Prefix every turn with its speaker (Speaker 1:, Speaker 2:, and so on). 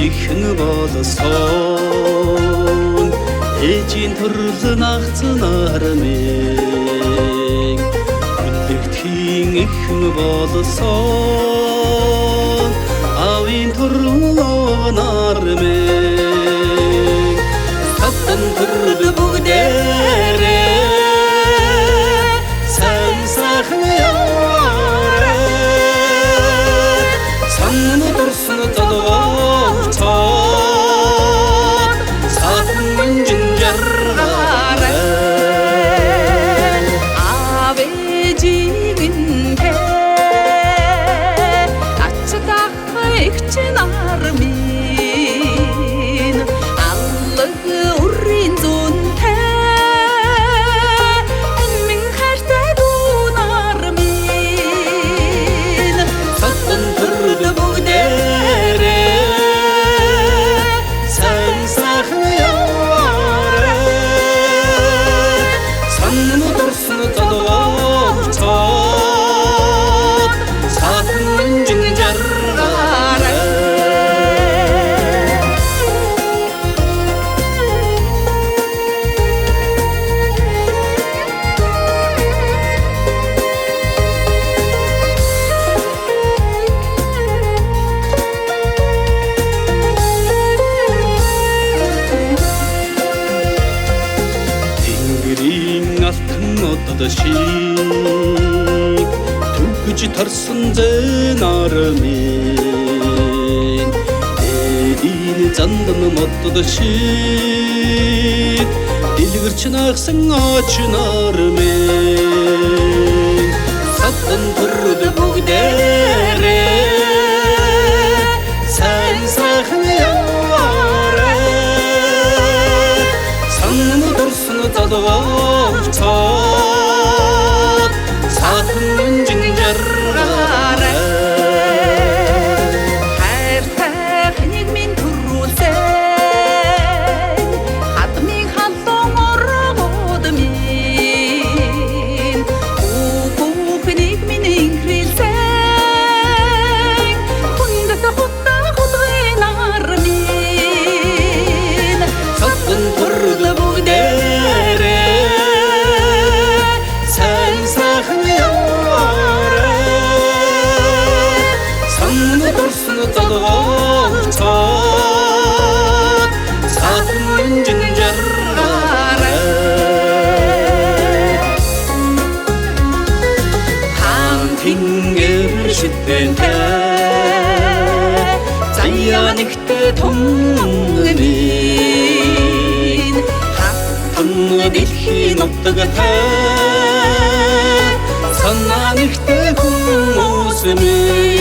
Speaker 1: ихэн болсон ээжийн төрлөн агцнаармыг бүлэгдэхийн ихэн болсон аавын төрлөн армыг татан төрөл бүгдээрээ сайн сайхан яваарай санна дурсна задгоочоод саатан жинжаргаарай
Speaker 2: аав ээжийнхээ ачдах эгч нармын аллаг үрийн зүүнтэй эмэн хайртай дүү нармын
Speaker 1: татан төрөл бүгдээрээ сайн сайхан яваарай санна дурсна задгоочоод саатан жинжаргаарай Тэнгэрийн алтан одод шиг түгж тарсан зэн армын дээдийн зандан модод шиг дэлгэрч нагсан ач нармын садан төрөл бүгдээрээ сайн сайхан яваарай санна дурсна задгоочоод саатан жинжаргаарай
Speaker 2: хайртай хэнийг минь төрүүлсэн хадмын халуун оргууд минь хүүхнийг минь инхрийлсэн хүндэт хутаа хутгын армын
Speaker 1: садан төрөл бүгдээрээ сайн сайхан яваарай санна дурсна задгоочоод саатан жинжаргаарай хаан тэнгэр шидэнтэй заяа нэгтээ томмын хатан дэлхийн утгатай санаа нэгтээ хүмүүс минь